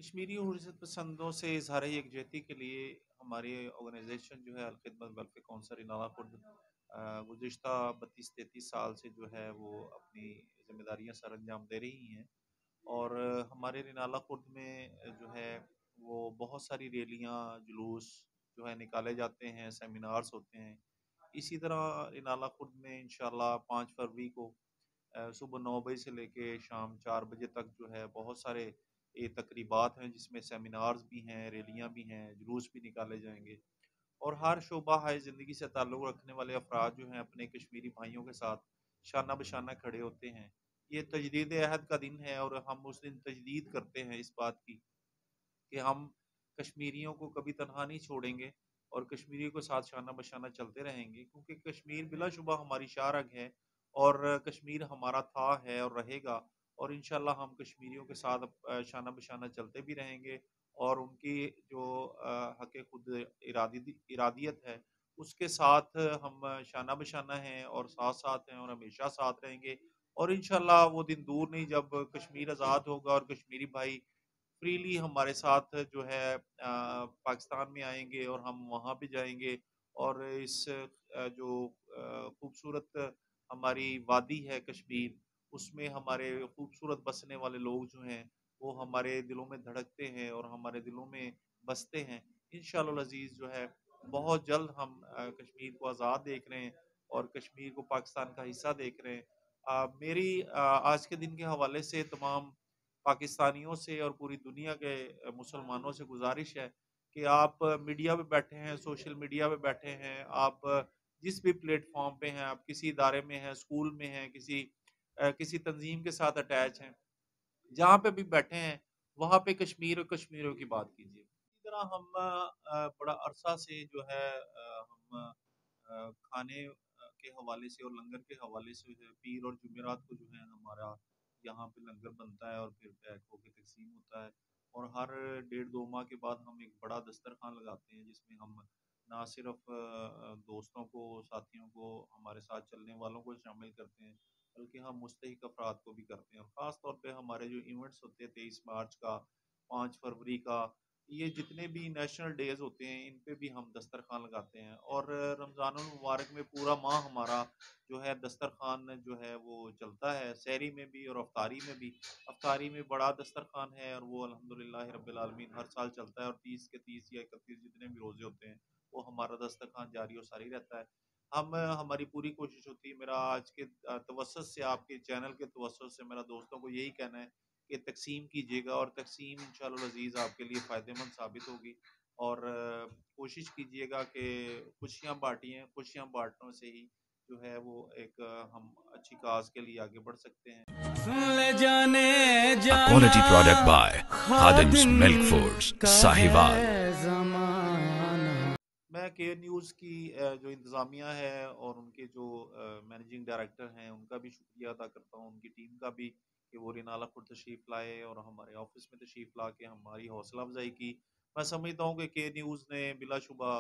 कश्मीरी हुर्रियत पसंदों से इजहार यकजहती के लिए हमारी ऑर्गेनाइजेशन जो है अलखिदमत वेलफेयर कौंसल इनाला खुर्द गुज़िश्ता 32-33 साल से जो है वो अपनी ज़िम्मेदारियाँ सर अंजाम दे रही हैं। और हमारे रिनाला खुर्द में जो है वो बहुत सारी रैलियाँ, जुलूस जो है निकाले जाते हैं, सेमिनार्स होते हैं। इसी तरह रिनाला खुर्द में इंशाल्लाह 5 फरवरी को सुबह 9 बजे से लेके शाम 4 बजे तक जो है बहुत सारे ये तकरीबात हैं जिसमें सेमिनार्स भी हैं, रैलियाँ भी हैं, जुलूस भी निकाले जाएँगे। और हर शोबा हाय ज़िंदगी से ताल्लुक़ रखने वाले अफ़राद जो हैं अपने कश्मीरी भाइयों के साथ शाना बशाना खड़े होते हैं। ये तजदीद अहद का दिन है और हम उस दिन तजदीद करते हैं इस बात की कि हम कश्मीरियों को कभी तनहा नहीं छोड़ेंगे और कश्मीरियों के साथ शाना बशाना चलते रहेंगे, क्योंकि कश्मीर बिलाशुबा हमारी शाह रग है और कश्मीर हमारा था, है और रहेगा। और इंशाल्लाह हम कश्मीरियों के साथ शाना बशाना चलते भी रहेंगे और उनकी जो हक़ खुद इरादियत है उसके साथ हम शाना बशाना हैं और साथ-साथ हैं और हमेशा साथ रहेंगे। और इंशाल्लाह वो दिन दूर नहीं जब कश्मीर आज़ाद होगा और कश्मीरी भाई फ्रीली हमारे साथ जो है पाकिस्तान में आएँगे और हम वहाँ पे जाएँगे और इस जो खूबसूरत हमारी वादी है कश्मीर, उसमें हमारे खूबसूरत बसने वाले लोग जो हैं, वो हमारे दिलों में धड़कते हैं और हमारे दिलों में बसते हैं। इंशाअल्लाह अज़ीज़ जो है बहुत जल्द हम कश्मीर को आज़ाद देख रहे हैं और कश्मीर को पाकिस्तान का हिस्सा देख रहे हैं। मेरी आज के दिन के हवाले से तमाम पाकिस्तानियों से और पूरी दुनिया के मुसलमानों से गुज़ारिश है कि आप मीडिया पे बैठे हैं, सोशल मीडिया पे बैठे हैं, आप जिस भी प्लेटफ़ॉर्म पे हैं, आप किसी इदारे में हैं, स्कूल में हैं, किसी तंज़ीम के साथ अटैच हैं, जहाँ पे भी बैठे हैं, वहाँ पे कश्मीर और कश्मीरियों की बात कीजिए। इसी तरह हम बड़ा अरसा से जो है हम खाने के हवाले से और लंगर के हवाले से जो है पीर और जुमेरात को जो है हमारा यहाँ पे लंगर बनता है और फिर पैक होके तक़सीम होता है। और हर डेढ़ 2 माह के बाद हम एक बड़ा दस्तरख़्वान लगाते हैं जिसमें हम ना सिर्फ़ दोस्तों को, साथियों को, हमारे साथ चलने वालों को शामिल करते हैं, बल्कि हम मुस्तहिक अफ़राद को भी करते हैं। और ख़ास तौर पे हमारे जो इवेंट्स होते हैं 23 मार्च का, 5 फरवरी का, ये जितने भी नेशनल डेज़ होते हैं, इन पे भी हम दस्तरख़्वान लगाते हैं। और रमज़ानुल मुबारक में पूरा माह हमारा जो है दस्तरख़्वान जो है वो चलता है, सहरी में भी और अफ़तारी में भी। अफ़तारी में बड़ा दस्तरख़्वान है और वो अल्हम्दुलिल्लाह रब्बिल आलमीन हर साल चलता है और 30 के 30 या 31 जितने भी रोज़े होते हैं, वो हमारा दस्तरख़्वान जारी और सारी रहता है। हमारी पूरी कोशिश होती है, मेरा आज के तवज्जुह से आपके चैनल के तवज्जुह से मेरा दोस्तों को यही कहना है कि तक़सीम कीजिएगा और तक़सीम इंशाअल्लाह अज़ीज़ आपके लिए फ़ायदेमंद साबित होगी। और कोशिश कीजिएगा कि खुशियाँ बाँटिए, खुशियाँ बाँटने से ही जो है वो एक हम अच्छी काज़ के लिए आगे बढ़ सकते हैं। सुन ले जाने A जाना quality product by Khadim's Khadim Milk Foods, का Sahiwal. है ज़माना। मैं के न्यूज़ की जो इंतज़ामिया है और उनके जो मैनेजिंग डायरेक्टर हैं, उनका भी शुक्रिया अदा करता हूँ, उनकी टीम का भी कि वो रिनाला खुद तशरीफ़ लाए और हमारे ऑफ़िस में तशरीफ़ ला के हमारी हौसला अफ़ज़ाई की। मैं समझता हूँ कि के न्यूज़ ने बिलाशुबा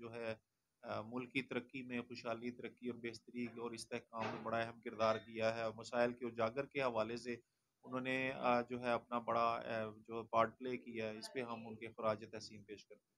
जो है मुल्क की तरक्की में, खुशहाली, तरक्की और बेहतरी और इस्तेहकाम में बड़ा अहम किरदार किया है और मसाइल के उजागर के हवाले से उन्होंने जो है अपना बड़ा जो पार्ट प्ले किया है, इस पे हम उनके ख़राज तहसीन पेश करते हैं।